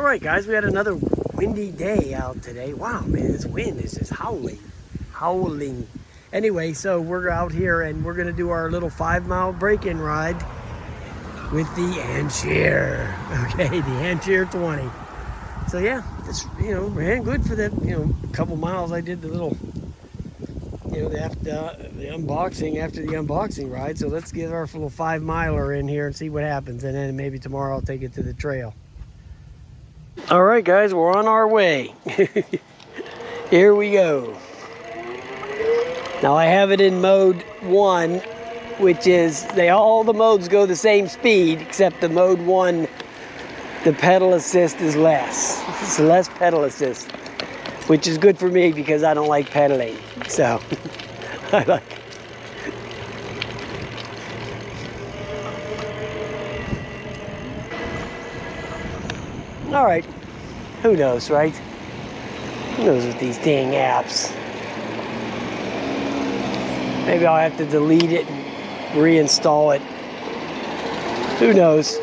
All right, guys, we had another windy day out today. Wow, man, this wind is just howling. Anyway, so we're out here and we're gonna do our little 5-mile break-in ride with the Ancheer. Okay, the Ancheer 20. So yeah, just ran good for that. A couple miles. I did the little, the unboxing after the unboxing ride. So let's get our little 5-miler in here and see what happens, and then maybe tomorrow I'll take it to the trail. All right, guys, we're on our way. Here we go. Now I have it in mode 1, which is all the modes go the same speed, except the mode 1, the pedal assist is less. It's less pedal assist, which is good for me because I don't like pedaling. So I like. All right, who knows, right? Who knows with these dang apps? Maybe I'll have to delete it and reinstall it. Who knows?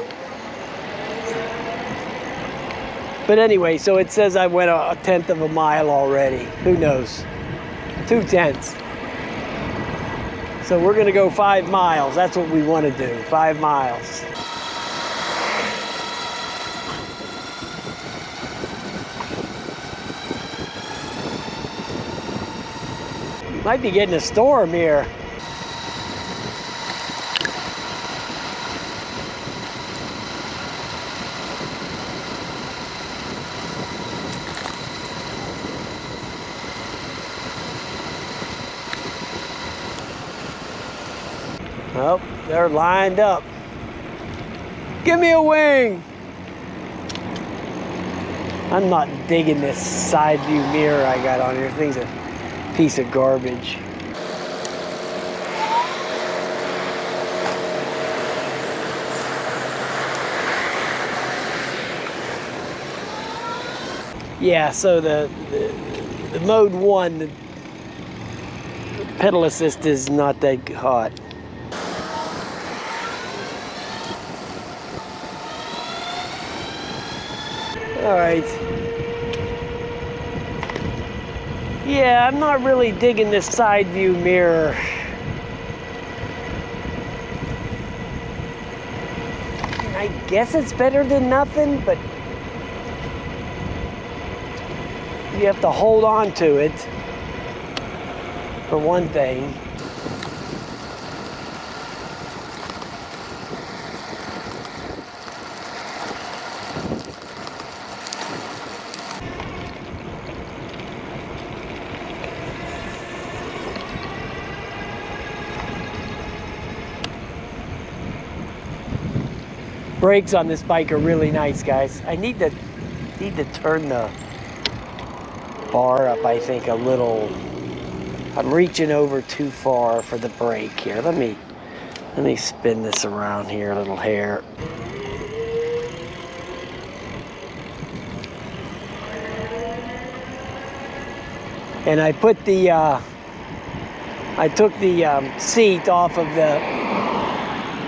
But anyway, so it says I went a 1/10 of a mile already. Who knows? 2/10. So we're gonna go 5 miles. That's what we want to do, 5 miles. Might be getting a storm here. Oh, they're lined up. Give me a wing. I'm not digging this side view mirror I got on here. Thing's a piece of garbage. Yeah, so the mode 1, the pedal assist is not that hot. All right. Yeah, I'm not really digging this side view mirror. I guess it's better than nothing, but you have to hold on to it, for one thing. Brakes on this bike are really nice, guys. I need to turn the bar up, I think, a little. I'm reaching over too far for the brake here. Let me spin this around here a little hair. And I put the I took the seat off of the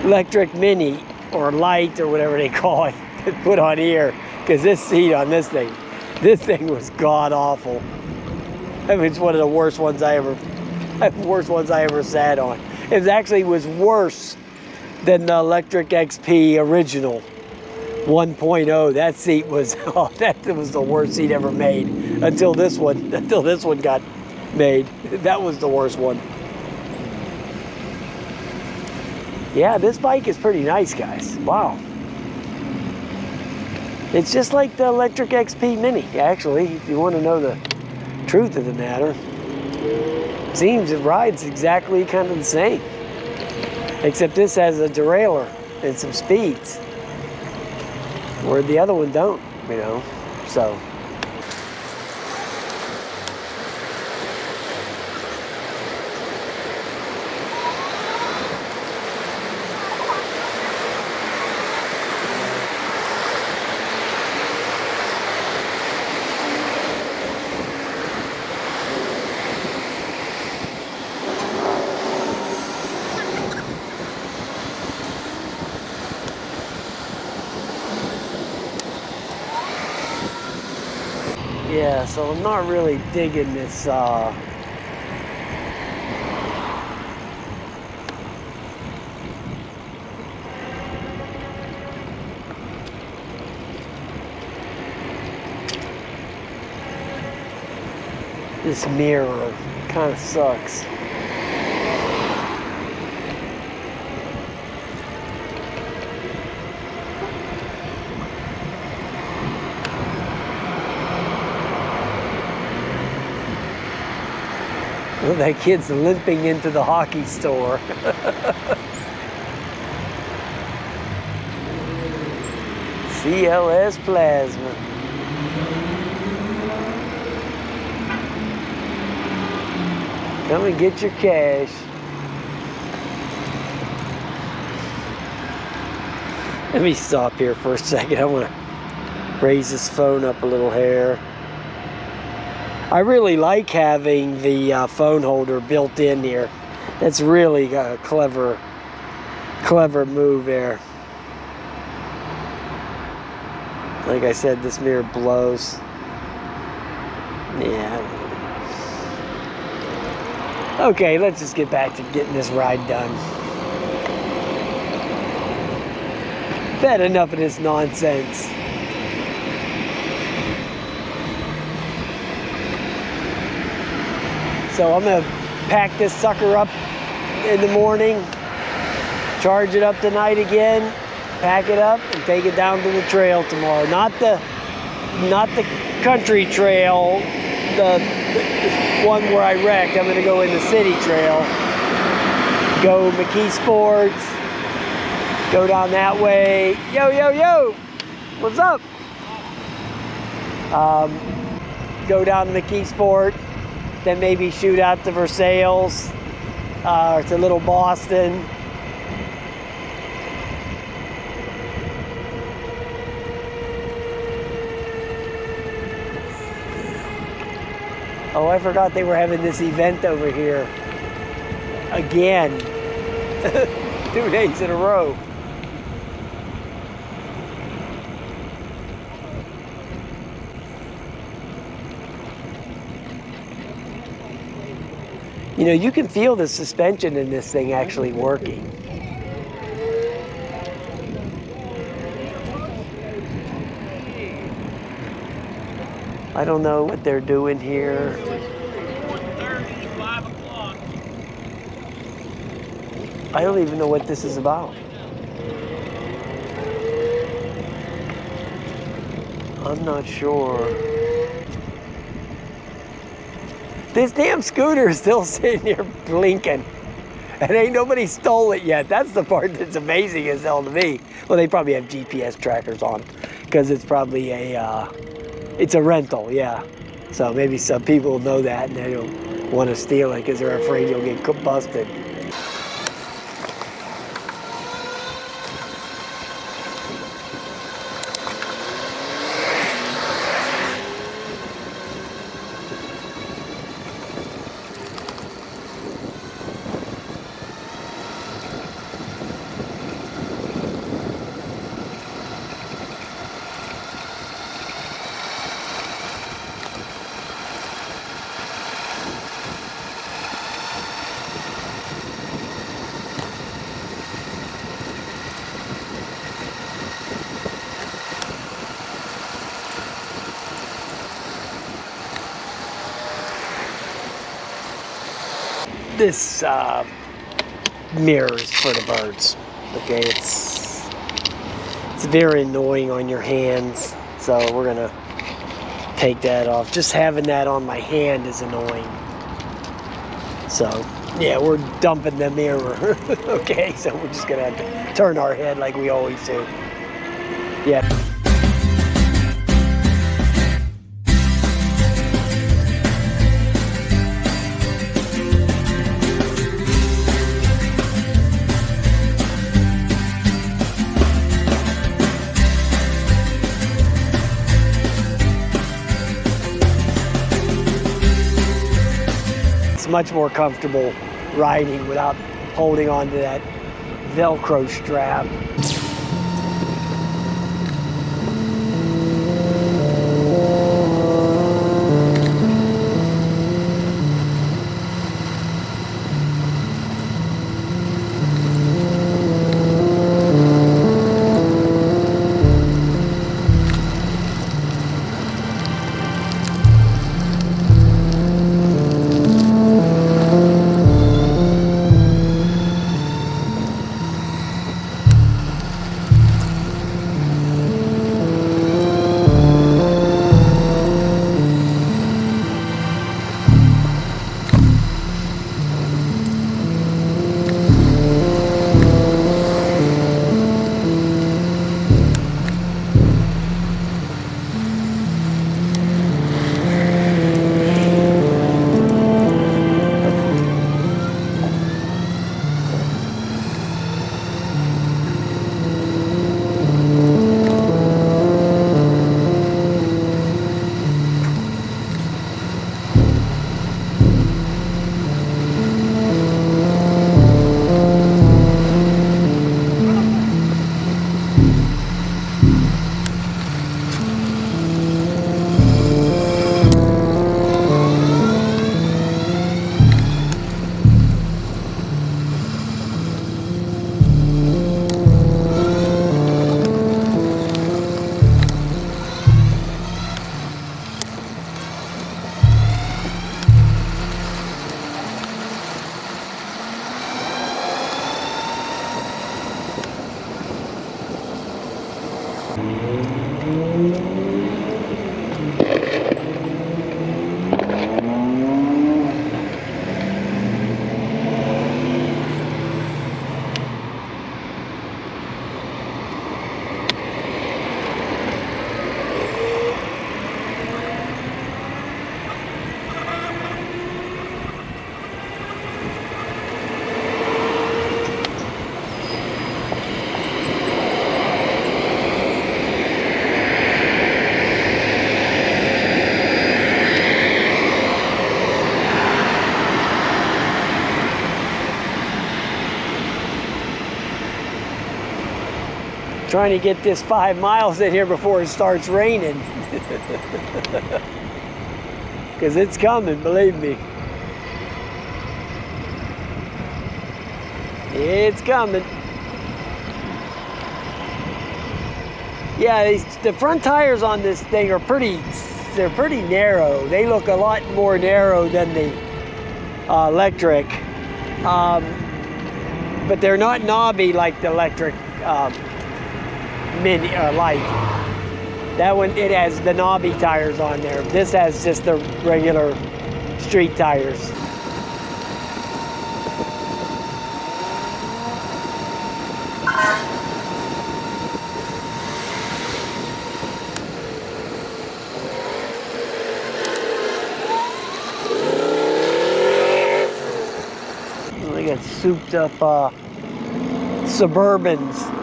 electric mini, or light, or whatever they call it, to put on here, because this seat on this thing was god awful. I mean, it's one of the worst ones I ever sat on. It actually was worse than the Electric XP original 1.0. That seat was that was the worst seat ever made until this one got made. That was the worst one. Yeah, this bike is pretty nice, guys. Wow. It's just like the Electric XP Mini, actually, if you want to know the truth of the matter. Seems it rides exactly kind of the same. Except this has a derailleur and some speeds, where the other one don't, so. Yeah, so I'm not really digging this this mirror. Kind of sucks. Well, that kid's limping into the hockey store. CLS Plasma. Come and get your cash. Let me stop here for a second. I want to raise this phone up a little hair. I really like having the phone holder built in here. That's really a clever move there. Like I said, this mirror blows. Yeah. Okay, let's just get back to getting this ride done. I've had enough of this nonsense. So I'm gonna pack this sucker up in the morning, charge it up tonight again, pack it up, and take it down to the trail tomorrow. Not the country trail, the one where I wrecked. I'm gonna go in the city trail, go McKee Sports, go down that way. Yo, what's up? Go down to McKee Sport, then maybe shoot out to Versailles, or to Little Boston. Oh, I forgot they were having this event over here. Again. 2 days in a row. You know, you can feel the suspension in this thing actually working. I don't know what they're doing here. 4:30, 5 o'clock. I don't even know what this is about. I'm not sure. This damn scooter is still sitting here blinking. And ain't nobody stole it yet. That's the part that's amazing as hell to me. Well, they probably have GPS trackers on, because it's probably it's a rental, yeah. So maybe some people know that and they don't want to steal it because they're afraid you'll get busted. This mirror is for the birds. Okay, it's very annoying on your hands, so we're gonna take that off. Just having that on my hand is annoying. So yeah, we're dumping the mirror. Okay, so we're just gonna have to turn our head like we always do. Yeah. Much more comfortable riding without holding on to that Velcro strap. Trying to get this 5 miles in here before it starts raining. Because it's coming, believe me. It's coming. Yeah, the front tires on this thing are they're pretty narrow. They look a lot more narrow than the electric. But they're not knobby like the electric mini light. That one, it has the knobby tires on there. This has just the regular street tires. They got souped up Suburbans.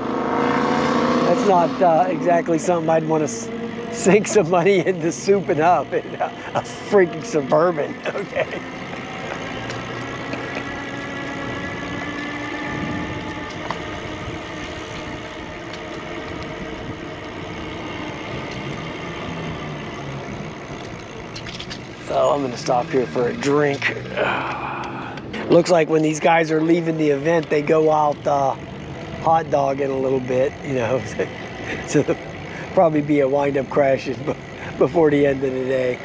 That's not exactly something I'd want to sink some money into souping up. A freaking Suburban, okay. So I'm gonna stop here for a drink. Looks like when these guys are leaving the event, they go out hot dogging a little bit, you know. So there'll probably be a wind-up crashes before the end of the day.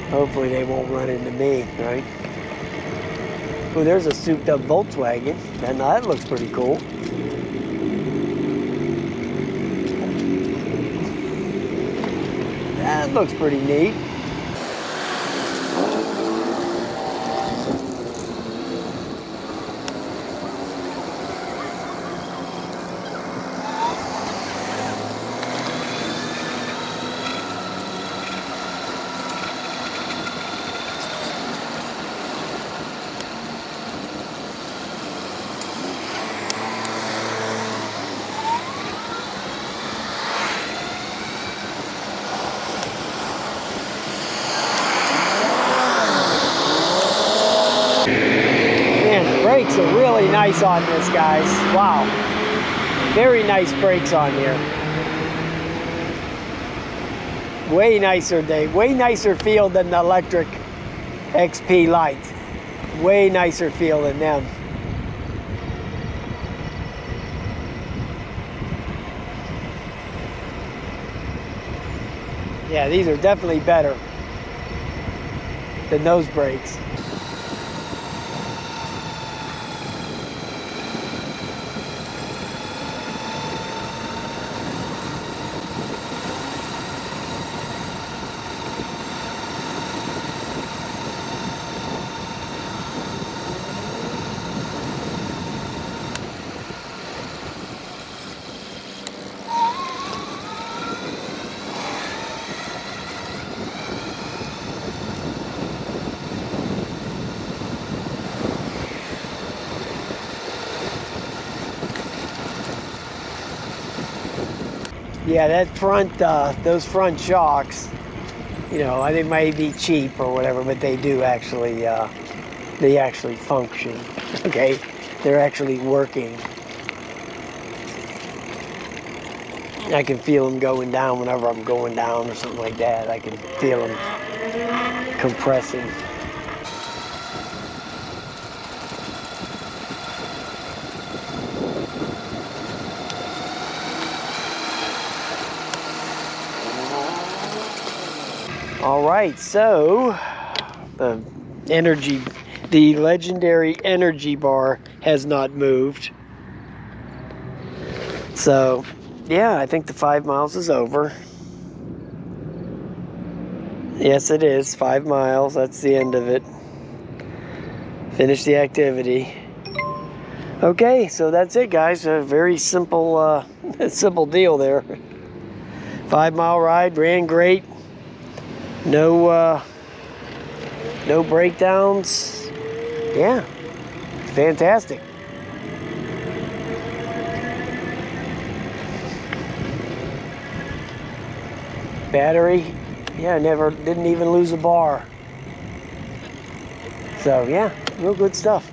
Hopefully they won't run into me, right? Oh, there's a souped up Volkswagen, and that looks pretty cool. That looks pretty neat. Brakes are really nice on this, guys. Wow. Very nice brakes on here. Way nicer feel than the electric XP Lite. Way nicer feel than them. Yeah, these are definitely better than those brakes. Yeah, that front, those front shocks, you know, they may be cheap or whatever, but they do actually, they actually function, okay? They're actually working. I can feel them going down whenever I'm going down or something like that. I can feel them compressing. All right, so the legendary energy bar has not moved. So, yeah, I think the 5 miles is over. Yes, it is 5 miles. That's the end of it. Finish the activity. Okay, so that's it, guys. A very simple, simple deal there. 5 mile ride, ran great. No breakdowns. Yeah, fantastic. Battery, yeah, didn't even lose a bar. So yeah, real good stuff.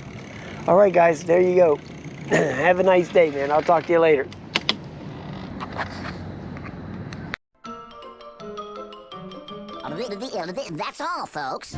All right, guys, there you go. Have a nice day, man. I'll talk to you later. That's all, folks.